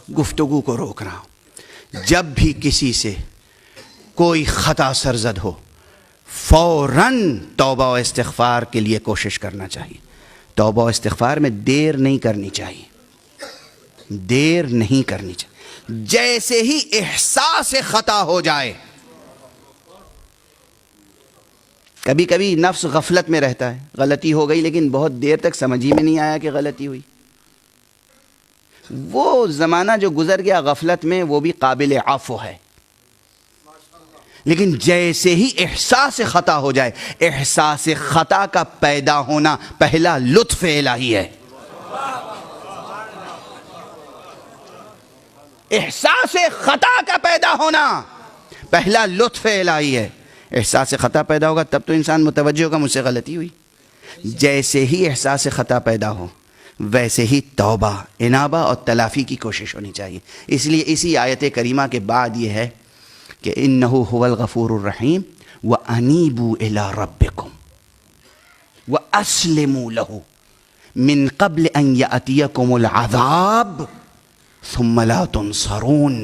گفتگو کو روک رہا ہوں، جب بھی کسی سے کوئی خطا سرزد ہو فوراً توبہ و استغفار کے لیے کوشش کرنا چاہیے. توبہ و استغفار میں دیر نہیں کرنی چاہیے، دیر نہیں کرنی چاہیے. جیسے ہی احساس خطا ہو جائے، کبھی کبھی نفس غفلت میں رہتا ہے، غلطی ہو گئی لیکن بہت دیر تک سمجھ ہی میں نہیں آیا کہ غلطی ہوئی. وہ زمانہ جو گزر گیا غفلت میں وہ بھی قابل عفو ہے. لیکن جیسے ہی احساس خطا ہو جائے، احساس خطا کا پیدا ہونا پہلا لطف الہی ہے. احساس خطا کا پیدا ہونا پہلا لطف الہی ہے. احساس خطا پیدا ہوگا تب تو انسان متوجہ ہوگا مجھ سے غلطی ہوئی. جیسے ہی احساس خطا پیدا ہو ویسے ہی توبہ، انابہ اور تلافی کی کوشش ہونی چاہیے. اس لیے اسی آیت کریمہ کے بعد یہ ہے کہ انہ هو الغفور الرحیم وانیبوا الی ربکم واسلموا له من قبل ان یاتیکم العذاب ثم لا تنصرون.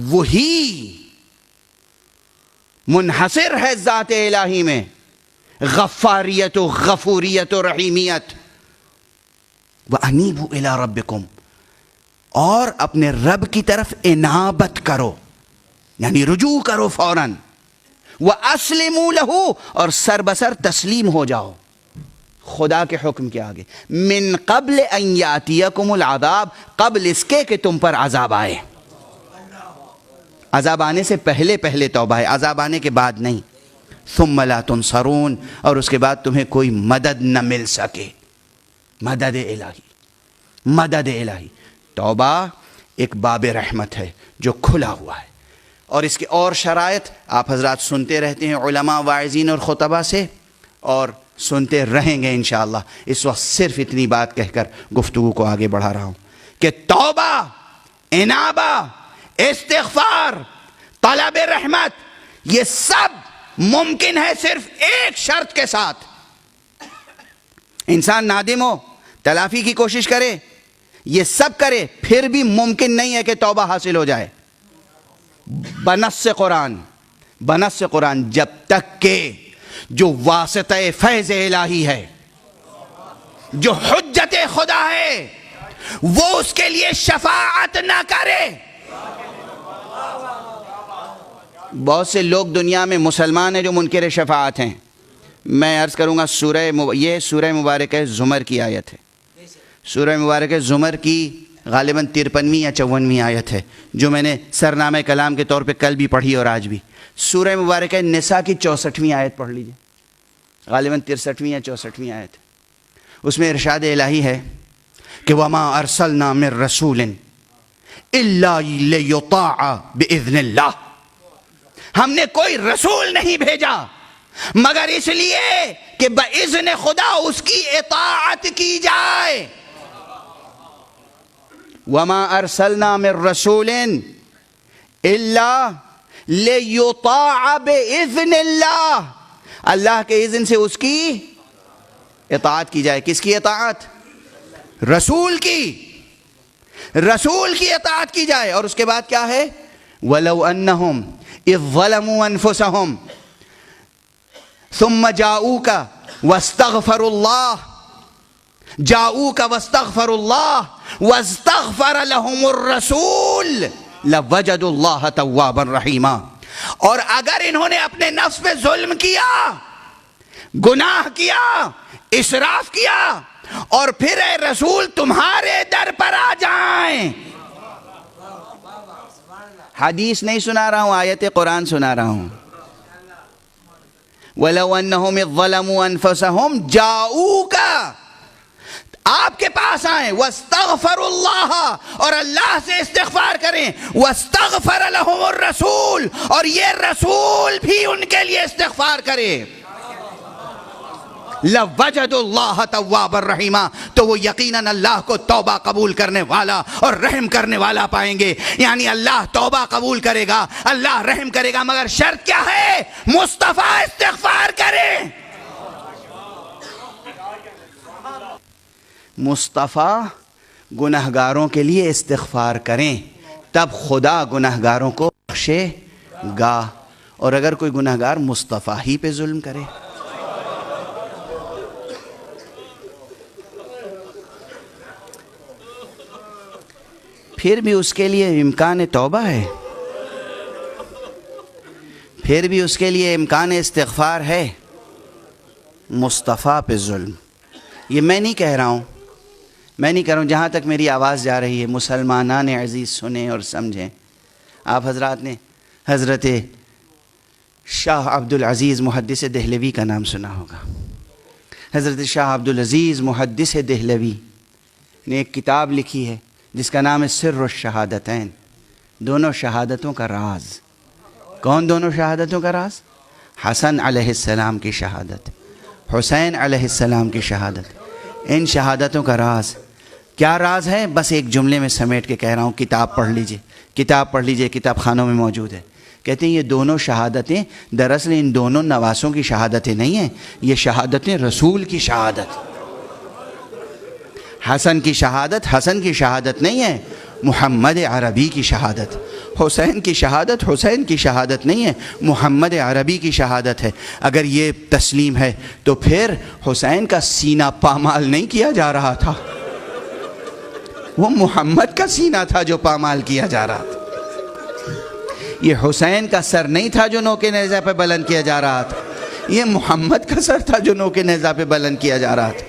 وہی منحصر ہے ذات الہی میں غفاریت و غفوریت و رحیمیت. وَأَنِيبُوا إِلَىٰ رَبِّكُمْ، اور اپنے رب کی طرف انابت کرو، یعنی رجوع کرو فوراً. وَأَسْلِمُوا لَهُ، اور سر بسر تسلیم ہو جاؤ خدا کے حکم کے آگے. من قبل ان یاتیکم العذاب، قبل اس کے کہ تم پر عذاب آئے. عذاب آنے سے پہلے پہلے توبہ ہے، عذاب آنے کے بعد نہیں. ثم لا تنصرون، اور اس کے بعد تمہیں کوئی مدد نہ مل سکے. مدد الہی، مدد الہی. توبہ ایک باب رحمت ہے جو کھلا ہوا ہے، اور اس کے اور شرائط آپ حضرات سنتے رہتے ہیں علماء واعظین اور خطبہ سے، اور سنتے رہیں گے انشاءاللہ. اس وقت صرف اتنی بات کہہ کر گفتگو کو آگے بڑھا رہا ہوں کہ توبہ، انابہ، استغفار، طلب رحمت، یہ سب ممکن ہے صرف ایک شرط کے ساتھ. انسان نادم ہو، تلافی کی کوشش کرے، یہ سب کرے، پھر بھی ممکن نہیں ہے کہ توبہ حاصل ہو جائے. بنص قرآن، بنص قرآن، جب تک کہ جو واسطہ فیض الہی ہے، جو حجت خدا ہے، وہ اس کے لیے شفاعت نہ کرے. بہت سے لوگ دنیا میں مسلمان ہیں جو منکر شفاعت ہیں. میں عرض کروں گا یہ سورہ مبارکہ زمر کی آیت ہے. سورہ مبارکہ زمر کی غالباً 53ویں یا 54ویں آیت ہے، جو میں نے سرنامہ کلام کے طور پہ کل بھی پڑھی اور آج بھی. سورہ مبارکہ نساء کی 64ویں آیت پڑھ لیجئے، غالباً 63ویں یا 64ویں آیت. اس میں ارشاد الہی ہے کہ وَمَا أَرْسَلْنَا مِن رَسُولٍ إِلَّا لِيُطَاعَ بِإِذْنِ اللَّهِ، ہم نے کوئی رسول نہیں بھیجا مگر اس لیے کہ باذن خدا اس کی اطاعت کی جائے. وما ارسلنا من رسول الا لیطاع باذن اللہ، اللہ کے اذن سے اس کی اطاعت کی جائے. کس کی اطاعت؟ رسول کی، رسول کی اطاعت کی جائے. اور اس کے بعد کیا ہے؟ وَلَوْ أَنَّهُمْ إِذْ ظَلَمُوا أَنفُسَهُمْ ثُمَّ جَاءُوكَ وَاسْتَغْفَرُوا اللَّهَ جَاءُوكَ وَاسْتَغْفَرُوا اللَّهَ وَاسْتَغْفَرَ لَهُمُ الرَّسُولُ لَوَجَدُوا اللَّهَ تَوَّابًا رَحِيمًا. اور اگر انہوں نے اپنے نفس پہ ظلم کیا، گناہ کیا، اسراف کیا، اور پھر اے رسول تمہارے در پر آ جائیں، حدیث نہیں سنا رہا ہوں، آیت قرآن سنا رہا ہوں. وَلَوْ أَنَّهُمْ إِذْ ظَلَمُوا أَنفُسَهُمْ جَاءُوكَ، آپ کے پاس آئیں، وَاسْتَغْفَرُوا اللَّهَ، اور اللہ سے استغفار کریں، وَاسْتَغْفَرَ لَهُمُ الرَّسُولُ، اور یہ رسول بھی ان کے لیے استغفار کرے، لَوَجَدُوا اللَّهَ تَوَّابًا رَحِيمًا، تو وہ یقیناً اللہ کو توبہ قبول کرنے والا اور رحم کرنے والا پائیں گے. یعنی اللہ توبہ قبول کرے گا، اللہ رحم کرے گا، مگر شرط کیا ہے؟ مصطفیٰ استغفار کرے. مصطفیٰ گنہگاروں کے لیے استغفار کریں تب خدا گنہگاروں کو بخشے گا. اور اگر کوئی گنہگار مصطفیٰ ہی پہ ظلم کرے، پھر بھی اس کے لیے امکان توبہ ہے، پھر بھی اس کے لیے امکان استغفار ہے. مصطفیٰ پہ ظلم، یہ میں نہیں کہہ رہا ہوں، جہاں تک میری آواز جا رہی ہے مسلمانان عزیز سنیں اور سمجھیں. آپ حضرات نے حضرت شاہ عبدالعزیز محدث دہلوی کا نام سنا ہوگا. حضرت شاہ عبدالعزیز محدث دہلوی نے ایک کتاب لکھی ہے جس کا نام ہے سر الشہادتین، دونوں شہادتوں کا راز. کون دونوں شہادتوں کا راز؟ حسن علیہ السلام کی شہادت، حسین علیہ السلام کی شہادت. ان شہادتوں کا راز کیا راز ہے؟ بس ایک جملے میں سمیٹ کے کہہ رہا ہوں، کتاب پڑھ لیجئے، کتاب خانوں میں موجود ہے. کہتے ہیں یہ دونوں شہادتیں دراصل ان دونوں نواسوں کی شہادتیں نہیں ہیں، یہ شہادتیں رسول کی شہادت. حسن کی شہادت نہیں ہے، محمد عربی کی شہادت. حسین کی شہادت نہیں ہے، محمد عربی کی شہادت ہے. اگر یہ تسلیم ہے تو پھر حسین کا سینہ پامال نہیں کیا جا رہا تھا، وہ محمد کا سینہ تھا جو پامال کیا جا رہا تھا. یہ حسین کا سر نہیں تھا جو نوک نیزہ پہ بلند کیا جا رہا تھا، یہ محمد کا سر تھا جو نوک نیزہ پہ بلند کیا جا رہا تھا.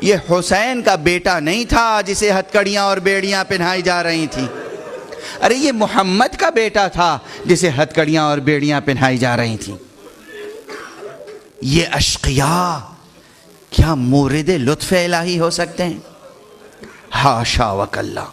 یہ حسین کا بیٹا نہیں تھا جسے ہتکڑیاں اور بیڑیاں پہنائی جا رہی تھیں، ارے یہ محمد کا بیٹا تھا جسے ہتکڑیاں اور بیڑیاں پہنائی جا رہی تھیں. یہ اشقیاء کیا مورد لطف الہی ہو سکتے ہیں؟ حاشا وکلا.